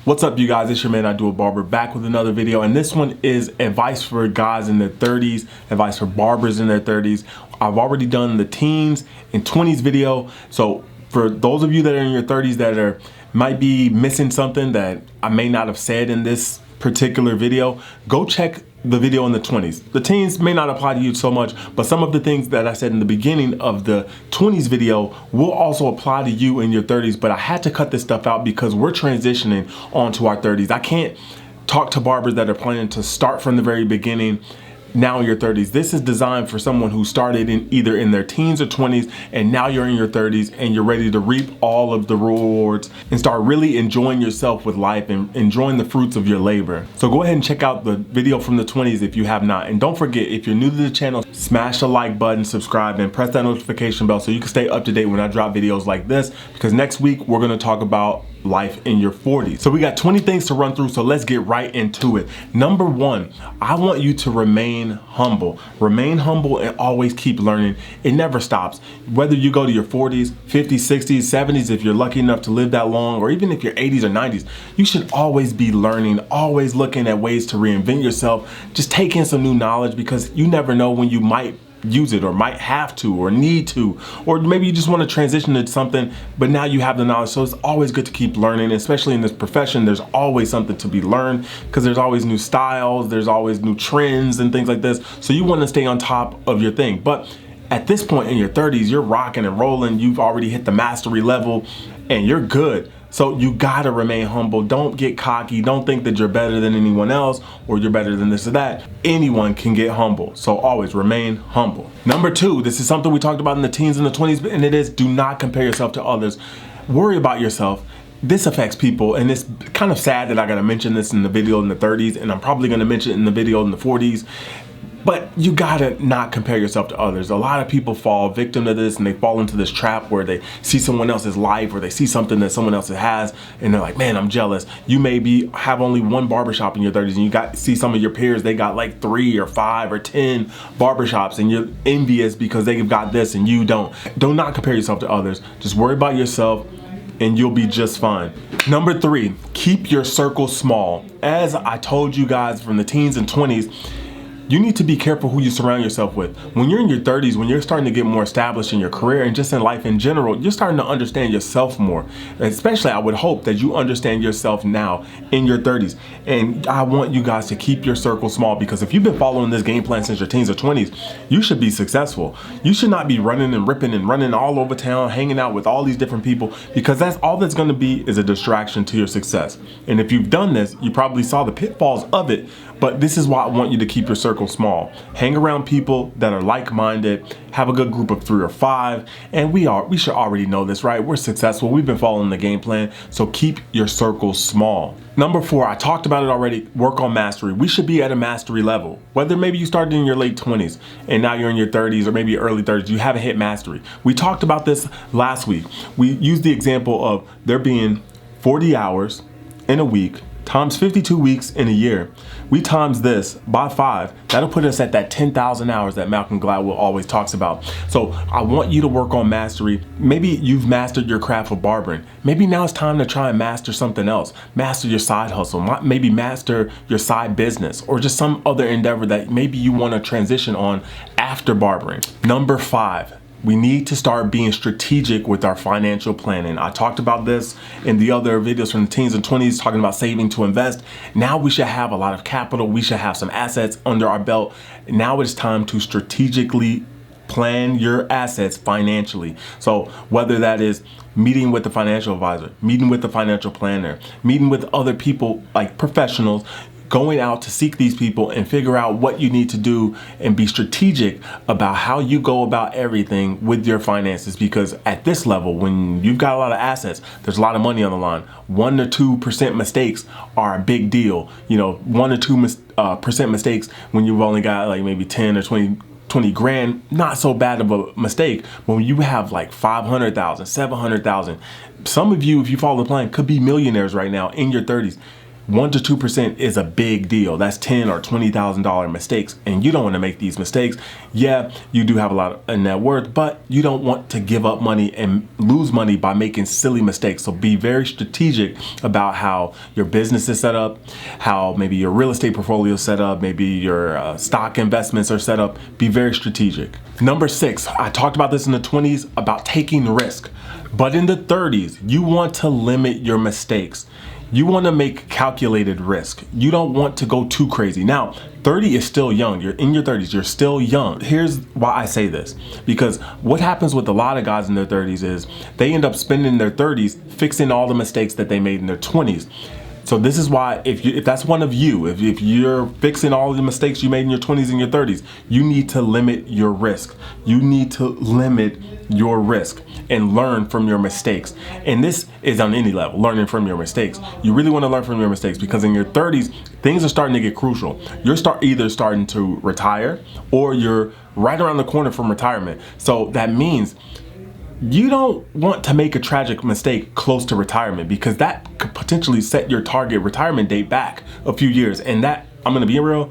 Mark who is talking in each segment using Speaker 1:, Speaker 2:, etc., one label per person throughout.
Speaker 1: What's up, you guys? It's your man, I Do a Barber, back with another video, and this one is advice for guys in their 30s, advice for barbers in their 30s. I've already done the teens and 20s video, so for those of you that are in your 30s that might be missing something that I may not have said in this particular video, go check the video in the 20s. The teens may not apply to you so much, but some of the things that I said in the beginning of the 20s video will also apply to you in your 30s, but I had to cut this stuff out because we're transitioning onto our 30s. I can't talk to barbers that are planning to start from the very beginning now in your 30s. This is designed for someone who started either in their teens or 20s, and now you're in your 30s and you're ready to reap all of the rewards and start really enjoying yourself with life and enjoying the fruits of your labor. So go ahead and check out the video from the 20s if you have not. And don't forget, if you're new to the channel, smash the like button, subscribe, and press that notification bell so you can stay up to date when I drop videos like this, because next week we're going to talk about life in your 40s. So we got 20 things to run through, so let's get right into it. Number one, I want you to remain humble. Remain humble and always keep learning. It never stops. Whether you go to your 40s, 50s, 60s, 70s, if you're lucky enough to live that long, or even if you're 80s or 90s, you should always be learning, always looking at ways to reinvent yourself. Just take in some new knowledge, because you never know when you might use it or might have to or need to, or maybe you just want to transition to something, but now you have the knowledge. So it's always good to keep learning, especially in this profession. There's always something to be learned because there's always new styles, there's always new trends and things like this. So you want to stay on top of your thing. But at this point in your 30s, you're rocking and rolling. You've already hit the mastery level and you're good. So you gotta remain humble. Don't get cocky. Don't think that you're better than anyone else or you're better than this or that. Anyone can get humble. So always remain humble. Number two, this is something we talked about in the teens and the 20s, and it is, do not compare yourself to others. Worry about yourself. This affects people, and it's kind of sad that I gotta mention this in the video in the 30s, and I'm probably gonna mention it in the video in the 40s. But you gotta not compare yourself to others. A lot of people fall victim to this, and they fall into this trap where they see someone else's life or they see something that someone else has and they're like, man, I'm jealous. You may have only one barbershop in your 30s, and you see some of your peers, they got like 3 or 5 or 10 barbershops, and you're envious because they've got this and you don't. Do not compare yourself to others. Just worry about yourself and you'll be just fine. Number 3, keep your circle small. As I told you guys from the teens and 20s, you need to be careful who you surround yourself with. When you're in your 30s, when you're starting to get more established in your career and just in life in general, you're starting to understand yourself more. Especially, I would hope that you understand yourself now in your 30s. And I want you guys to keep your circle small, because if you've been following this game plan since your teens or 20s, you should be successful. You should not be running and ripping and running all over town, hanging out with all these different people, because that's all that's gonna be is a distraction to your success. And if you've done this, you probably saw the pitfalls of it, but this is why I want you to keep your circle small. Hang around people that are like-minded, have a good group of 3 or 5, and we should already know this, right? We're successful, we've been following the game plan, so keep your circle small. Number 4, I talked about it already, work on mastery. We should be at a mastery level. Whether maybe you started in your late 20s and now you're in your 30s or maybe early 30s, you haven't hit mastery. We talked about this last week. We used the example of there being 40 hours in a week times 52 weeks in a year. We times this by 5, that'll put us at that 10,000 hours that Malcolm Gladwell always talks about. So I want you to work on mastery. Maybe you've mastered your craft of barbering. Maybe now it's time to try and master something else. Master your side hustle, maybe master your side business, or just some other endeavor that maybe you want to transition on after barbering. Number 5, we need to start being strategic with our financial planning. I talked about this in the other videos from the teens and 20s, talking about saving to invest. Now we should have a lot of capital. We should have some assets under our belt. Now it's time to strategically plan your assets financially. So whether that is meeting with the financial advisor, meeting with the financial planner, meeting with other people like professionals, going out to seek these people and figure out what you need to do and be strategic about how you go about everything with your finances. Because at this level, when you've got a lot of assets, there's a lot of money on the line. 1 or 2% mistakes are a big deal. You know, 1 or 2% mistakes when you've only got like maybe 10 or 20 grand, not so bad of a mistake. But when you have like 500,000, 700,000, some of you, if you follow the plan, could be millionaires right now in your 30s. 1 to 2% is a big deal. That's $10,000 or $20,000 mistakes, and you don't want to make these mistakes. Yeah, you do have a lot of net worth, but you don't want to give up money and lose money by making silly mistakes. So be very strategic about how your business is set up, how maybe your real estate portfolio is set up, maybe your stock investments are set up. Be very strategic. Number 6, I talked about this in the 20s about taking risk, but in the 30s, you want to limit your mistakes. You want to make calculated risk. You don't want to go too crazy. Now, 30 is still young. You're in your 30s. You're still young. Here's why I say this. Because what happens with a lot of guys in their 30s is they end up spending their 30s fixing all the mistakes that they made in their 20s. So this is why if that's one of you, if you're fixing all the mistakes you made in your 20s and your 30s, you need to limit your risk. You need to limit your risk and learn from your mistakes. And this is on any level, learning from your mistakes. You really want to learn from your mistakes because in your 30s, things are starting to get crucial. You're either starting to retire or you're right around the corner from retirement. So that means you don't want to make a tragic mistake close to retirement because that could potentially set your target retirement date back a few years. And that, I'm going to be real,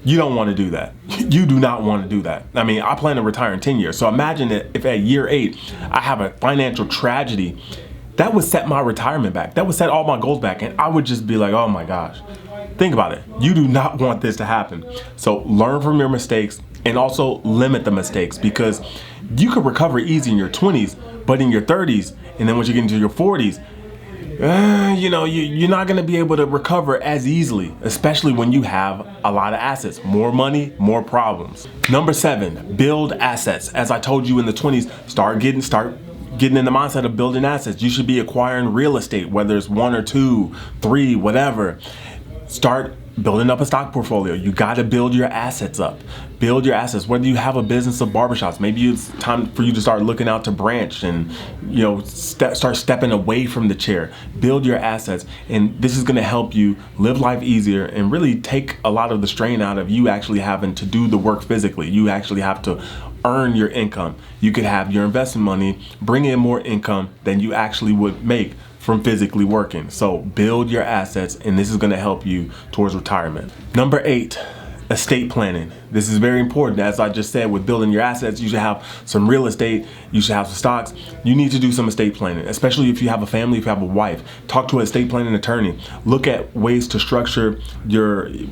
Speaker 1: you don't want to do that. You do not want to do that. I mean, I plan to retire in 10 years. So imagine if at year 8, I have a financial tragedy, that would set my retirement back. That would set all my goals back. And I would just be like, oh my gosh, think about it. You do not want this to happen. So learn from your mistakes and also limit the mistakes because you could recover easy in your 20s, but in your 30s, and then once you get into your 40s, you're not going to be able to recover as easily, especially when you have a lot of assets. More money, more problems. Number 7, build assets. As I told you in the 20s, start getting in the mindset of building assets. You should be acquiring real estate, whether it's 1 or 2, 3, whatever. Start building up a stock portfolio. You got to build your assets up. Build your assets. Whether you have a business of barbershops, maybe it's time for you to start looking out to branch and start stepping away from the chair. Build your assets, and this is going to help you live life easier and really take a lot of the strain out of you actually having to do the work physically. You actually have to earn your income. You could have your investment money bring in more income than you actually would make from physically working. So build your assets, and this is going to help you towards retirement. Number 8, estate planning. This is very important. As I just said, with building your assets, you should have some real estate, you should have some stocks. You need to do some estate planning, especially if you have a family, if you have a wife. Talk to an estate planning attorney. Look at ways to structure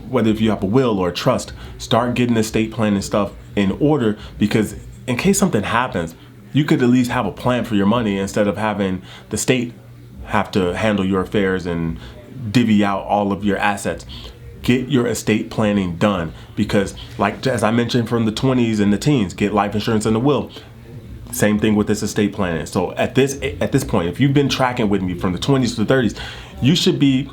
Speaker 1: whether if you have a will or a trust, start getting estate planning stuff in order, because in case something happens, you could at least have a plan for your money instead of having the state have to handle your affairs and divvy out all of your assets. Get your estate planning done because, like as I mentioned from the 20s and the teens, get life insurance and the will. Same thing with this estate planning. So at this point, if you've been tracking with me from the 20s to the 30s, you should be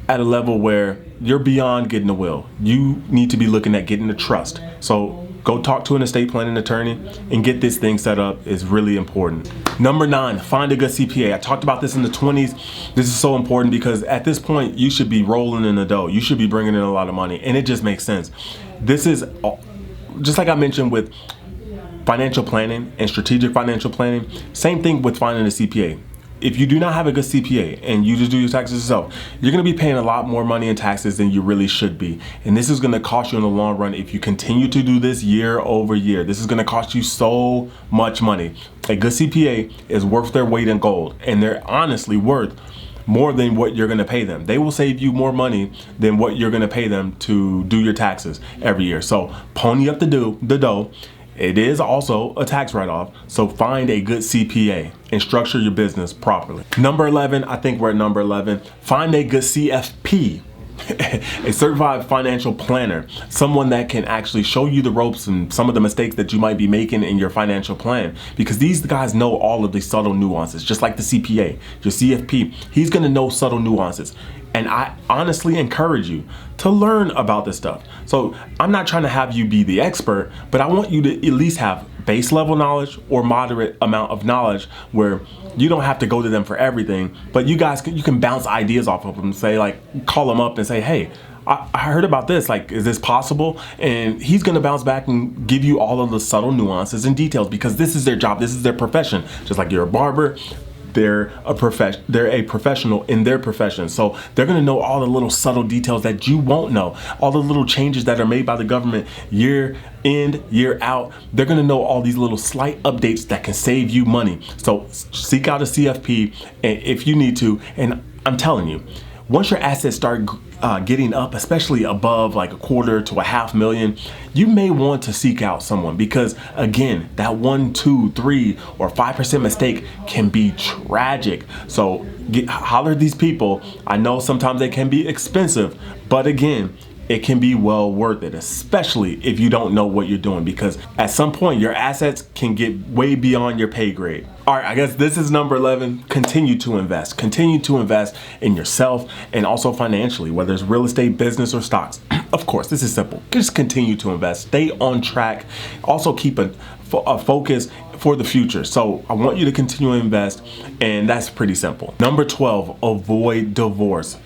Speaker 1: at a level where you're beyond getting a will. You need to be looking at getting a trust. So go talk to an estate planning attorney and get this thing set up. Is really important. Number 9, find a good CPA. I talked about this in the 20s. This is so important because at this point, you should be rolling in the dough. You should be bringing in a lot of money, and it just makes sense. This is just like I mentioned with financial planning and strategic financial planning. Same thing with finding a CPA. If you do not have a good CPA and you just do your taxes yourself, you're going to be paying a lot more money in taxes than you really should be. And this is going to cost you in the long run if you continue to do this year over year. This is going to cost you so much money. A good CPA is worth their weight in gold, and they're honestly worth more than what you're going to pay them. They will save you more money than what you're going to pay them to do your taxes every year. So pony up the dough. It is also a tax write-off, so find a good CPA and structure your business properly. Number 11, I think we're at number 11, find a good CFP, a certified financial planner, someone that can actually show you the ropes and some of the mistakes that you might be making in your financial plan, because these guys know all of the subtle nuances, just like the CPA, your CFP, he's gonna know subtle nuances. And I honestly encourage you to learn about this stuff. So I'm not trying to have you be the expert, but I want you to at least have base level knowledge or moderate amount of knowledge where you don't have to go to them for everything, but you can bounce ideas off of them, say like, call them up and say, hey, I heard about this, like, is this possible? And he's gonna bounce back and give you all of the subtle nuances and details because this is their job, this is their profession. Just like you're a barber, they're a professional in their profession. So they're going to know all the little subtle details that you won't know, all the little changes that are made by the government year in, year out. They're going to know all these little slight updates that can save you money. So seek out a CFP if you need to. And I'm telling you, once your assets start getting up, especially above like $250,000 to $500,000, you may want to seek out someone, because again, that 1, 2, 3, or 5% mistake can be tragic. So holler at these people. I know sometimes they can be expensive, but again, it can be well worth it, especially if you don't know what you're doing, because at some point your assets can get way beyond your pay grade. All right, I guess this is number 11. Continue to invest. Continue to invest in yourself and also financially, whether it's real estate, business, or stocks. Of course, this is simple. Just continue to invest. Stay on track. Also keep a focus for the future. So I want you to continue to invest, and that's pretty simple. Number 12, avoid divorce.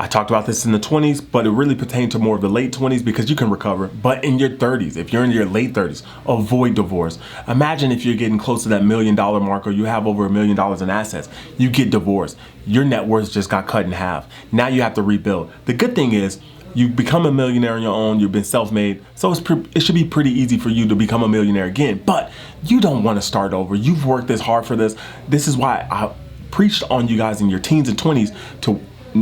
Speaker 1: I talked about this in the 20s, but it really pertained to more of the late 20s because you can recover. But in your 30s, if you're in your late 30s, avoid divorce. Imagine if you're getting close to that $1 million mark, or you have over $1 million in assets, you get divorced. Your net worth just got cut in half. Now you have to rebuild. The good thing is, you become a millionaire on your own, you've been self-made, so it should be pretty easy for you to become a millionaire again. But you don't want to start over. You've worked this hard for this. This is why I preached on you guys in your teens and 20s to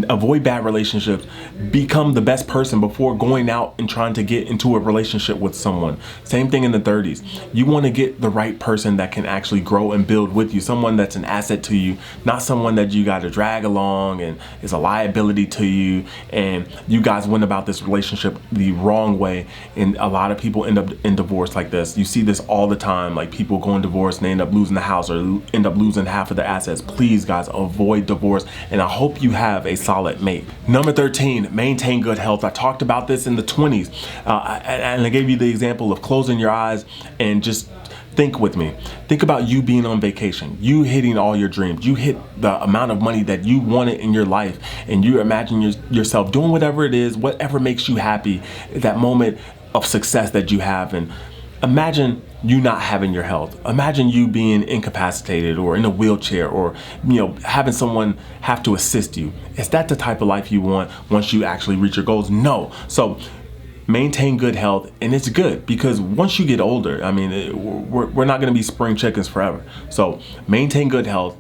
Speaker 1: avoid bad relationships, become the best person before going out and trying to get into a relationship with someone. Same thing in the 30s. You want to get the right person that can actually grow and build with you, someone that's an asset to you, not someone that you got to drag along and is a liability to you, and you guys went about this relationship the wrong way. And a lot of people end up in divorce like this. You see this all the time, like people going divorce and they end up losing the house or end up losing half of their assets. Please guys, avoid divorce, and I hope you have a solid mate. Number 13, maintain good health. I talked about this in the 20s, and I gave you the example of closing your eyes and just think with me. Think about you being on vacation, you hitting all your dreams, you hit the amount of money that you wanted in your life, and you imagine yourself doing whatever it is, whatever makes you happy, that moment of success that you have. And imagine you not having your health. Imagine you being incapacitated or in a wheelchair, or having someone have to assist you. Is that the type of life you want once you actually reach your goals? No. So maintain good health, and it's good because once you get older, I mean, we're not going to be spring chickens forever. So maintain good health,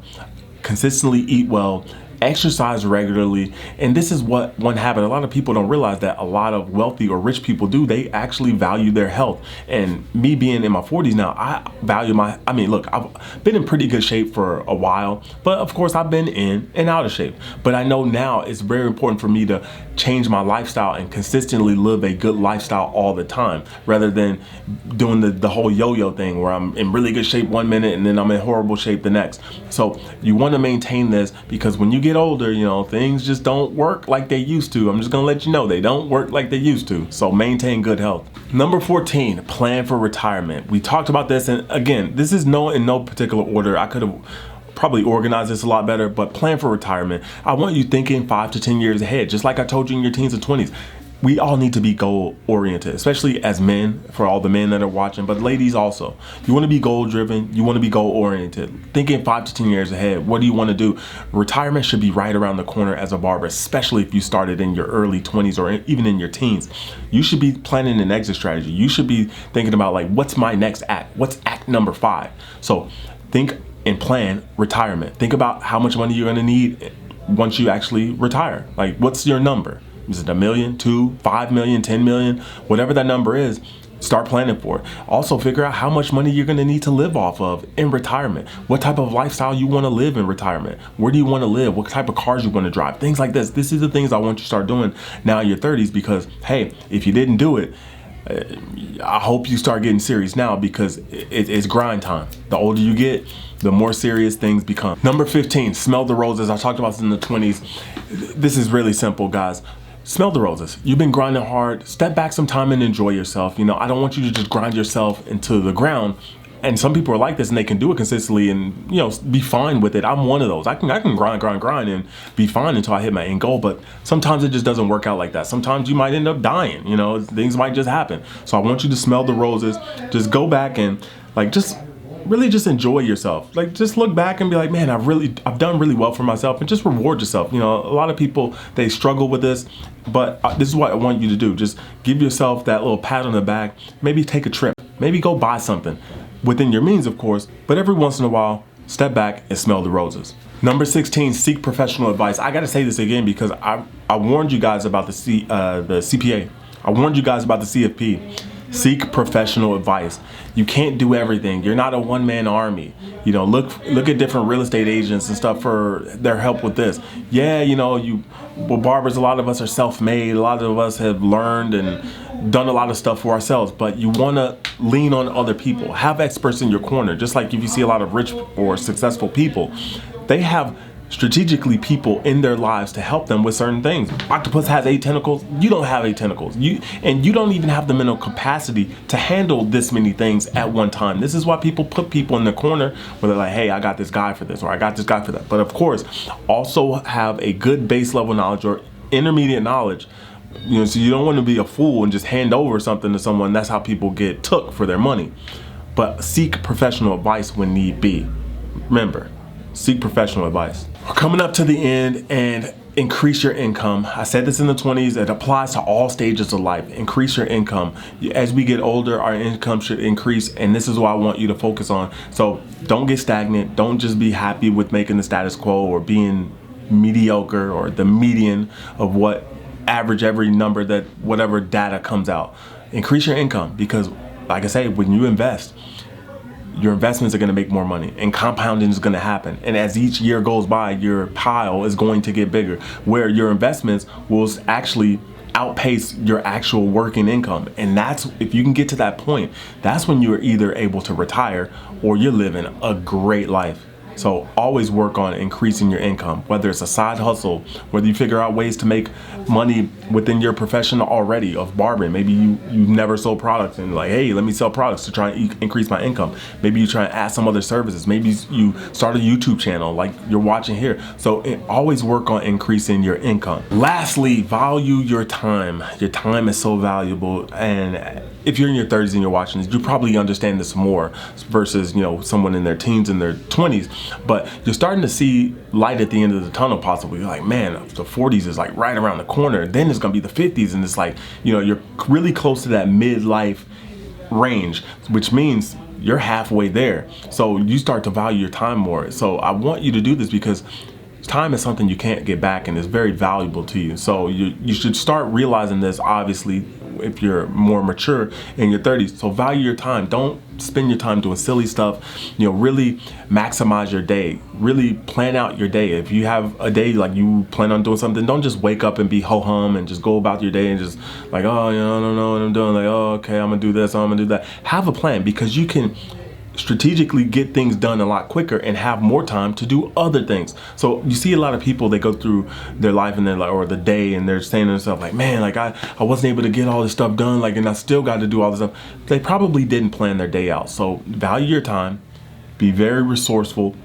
Speaker 1: consistently eat well, exercise regularly. And this is what one habit a lot of people don't realize that a lot of wealthy or rich people do. They actually value their health. And me being in my 40s now, I value look, I've been in pretty good shape for a while, but of course I've been in and out of shape. But I know now it's very important for me to change my lifestyle and consistently live a good lifestyle all the time, rather than doing the whole yo-yo thing where I'm in really good shape one minute and then I'm in horrible shape the next. So you want to maintain this, because when you get older, things just don't work like they used to. I'm just gonna let you know, they don't work like they used to. So maintain good health. Number 14, plan for retirement. We talked about this, and again, this is in no particular order. I could have probably organize this a lot better, but plan for retirement. I want you thinking 5 to 10 years ahead, just like I told you in your teens and 20s. We all need to be goal oriented, especially as men, for all the men that are watching, but ladies also. You want to be goal driven, you want to be goal oriented, thinking 5 to 10 years ahead. What do you want to do? Retirement should be right around the corner as a barber, especially if you started in your early 20s or even in your teens. You should be planning an exit strategy. You should be thinking about, like, what's my next act? What's act number 5? So think and plan retirement. Think about how much money you're going to need once you actually retire. Like, what's your number? Is it $1 million, 2, 5 million, 10 million, whatever that number is? Start planning for it. Also figure out how much money you're going to need to live off of in retirement. What type of lifestyle you want to live in retirement? Where do you want to live? What type of cars you want to drive? Things like this. This is the things I want you to start doing now in your 30s, because hey, if you didn't do it, I hope you start getting serious now, because it's grind time. The older you get, the more serious things become. Number 15, smell the roses. I talked about this in the 20s. This is really simple, guys. Smell the roses. You've been grinding hard. Step back some time and enjoy yourself. I don't want you to just grind yourself into the ground. And some people are like this, and they can do it consistently and be fine with it. I'm one of those. I can grind and be fine until I hit my end goal. But sometimes it just doesn't work out like that. Sometimes you might end up dying. Things might just happen. So I want you to smell the roses. Just go back and just really just enjoy yourself. Like, just look back and be like, man, I've done really well for myself, and just reward yourself. You know, a lot of people, they struggle with this, but this is what I want you to do. Just give yourself that little pat on the back. Maybe take a trip. Maybe go buy something within your means, of course, but every once in a while, step back and smell the roses. Number 16, seek professional advice. I gotta say this again because I warned you guys about the CPA. I warned you guys about the CFP. Seek professional advice. You can't do everything. You're not a one-man army. You know, look at different real estate agents and stuff for their help with this. Yeah, you know, Barbers, a lot of us are self-made. A lot of us have learned and done a lot of stuff for ourselves, but you want to lean on other people. Have experts in your corner. Just like if you see a lot of rich or successful people, they have strategically people in their lives to help them with certain things. Octopus has 8 tentacles. You don't have 8 tentacles. You don't even have the mental capacity to handle this many things at one time. This is why people put people in the corner where they're like, hey, I got this guy for this, or I got this guy for that. But of course, also have a good base level knowledge or intermediate knowledge. You know, so you don't want to be a fool and just hand over something to someone. That's how people get took for their money. But seek professional advice when need be. Remember, seek professional advice. We're coming up to the end, and increase your income. I said this in the 20s. It applies to all stages of life. Increase your income. As we get older, our income should increase, and this is what I want you to focus on. So don't get stagnant. Don't just be happy with making the status quo or being mediocre or the median of what average every number that whatever data comes out. Increase your income because, like I say, when you invest, your investments are going to make more money, and compounding is going to happen. And as each year goes by, your pile is going to get bigger, where your investments will actually outpace your actual working income. And that's, if you can get to that point, that's when you're either able to retire or you're living a great life. So always work on increasing your income, whether it's a side hustle, whether you figure out ways to make money within your profession already of barbering. Maybe you've never sold products and like, hey, let me sell products to try and increase my income. Maybe you try and add some other services. Maybe you start a YouTube channel like you're watching here. So always work on increasing your income. Lastly, value your time. Your time is so valuable, and if you're in your 30s and you're watching this, you probably understand this more versus, you know, someone in their teens and their 20s. But you're starting to see light at the end of the tunnel possibly. You're like, man, the 40s is like right around the corner. Then it's gonna be the 50s, and it's like, you know, you're really close to that midlife range, which means you're halfway there. So you start to value your time more. So I want you to do this because time is something you can't get back, and it's very valuable to you. So you should start realizing this, obviously, if you're more mature in your 30s. So value your time. Don't spend your time doing silly stuff. You know, really maximize your day. Really plan out your day. If you have a day like you plan on doing something, don't just wake up and be ho-hum and just go about your day and just like, oh, you know, I don't know what I'm doing. Like, oh, okay, I'm gonna do this, I'm gonna do that. Have a plan, because you can strategically get things done a lot quicker and have more time to do other things. So you see a lot of people, they go through their life and they're like, or the day, and they're saying to themselves like, man, like I wasn't able to get all this stuff done, like, and I still got to do all this stuff. They probably didn't plan their day out. So value your time, be very resourceful,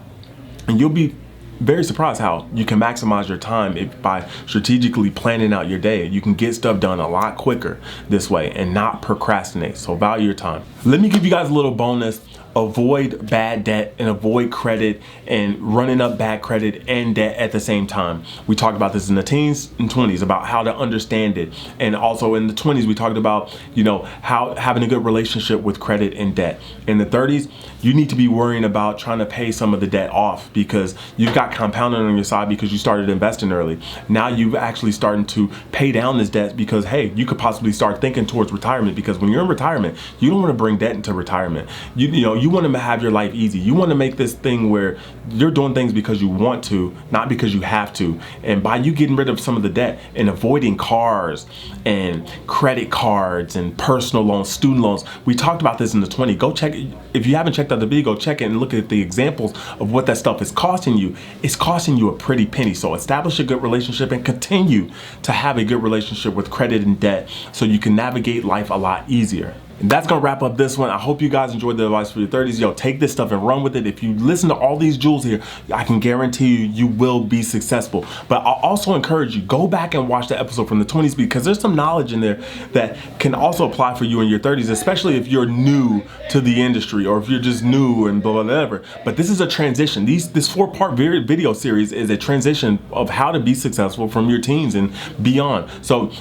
Speaker 1: and you'll be very surprised how you can maximize your time by strategically planning out your day. You can get stuff done a lot quicker this way and not procrastinate. So value your time. Let me give you guys a little bonus. Avoid bad debt and avoid credit and running up bad credit and debt at the same time. We talked about this in the teens and 20s about how to understand it. And also in the 20s, we talked about, you know, how having a good relationship with credit and debt. In the 30s, you need to be worrying about trying to pay some of the debt off, because you've got compounding on your side because you started investing early. Now you've actually starting to pay down this debt because, hey, you could possibly start thinking towards retirement, because when you're in retirement, you don't want to bring debt into retirement. You know, you want to have your life easy. You want to make this thing where you're doing things because you want to, not because you have to. And by you getting rid of some of the debt and avoiding cars and credit cards and personal loans, student loans, we talked about this in the 20. Go check it. If you haven't checked out the video, go check it and look at the examples of what that stuff is costing you. It's costing you a pretty penny. So establish a good relationship and continue to have a good relationship with credit and debt so you can navigate life a lot easier. And that's gonna wrap up this one. I hope you guys enjoyed the advice for your 30s. Yo, take this stuff and run with it. If you listen to all these jewels here, I can guarantee you, you will be successful. But I'll also encourage you, go back and watch the episode from the 20s, because there's some knowledge in there that can also apply for you in your 30s, especially if you're new to the industry or if you're just new and blah, blah, whatever. But this is a transition. This 4-part video series is a transition of how to be successful from your teens and beyond. So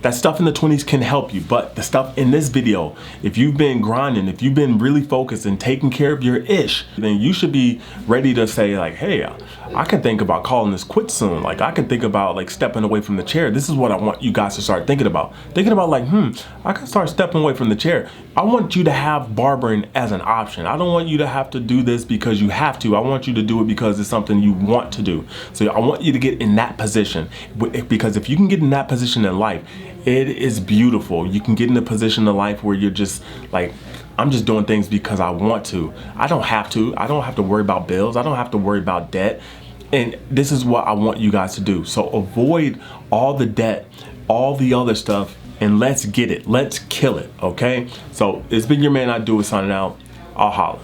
Speaker 1: that stuff in the 20s can help you, but the stuff in this video, if you've been grinding, if you've been really focused and taking care of your ish, then you should be ready to say like, hey, I can think about calling this quits soon. Like, I can think about like stepping away from the chair. This is what I want you guys to start thinking about. Thinking about like, I can start stepping away from the chair. I want you to have barbering as an option. I don't want you to have to do this because you have to. I want you to do it because it's something you want to do. So I want you to get in that position, because if you can get in that position in life, it is beautiful. You can get in a position in life where you're just like, I'm just doing things because I want to. I don't have to. I don't have to worry about bills. I don't have to worry about debt. And this is what I want you guys to do. So avoid all the debt, all the other stuff, and let's get it. Let's kill it, okay? So it's been your man, I do it, signing out. I'll holla.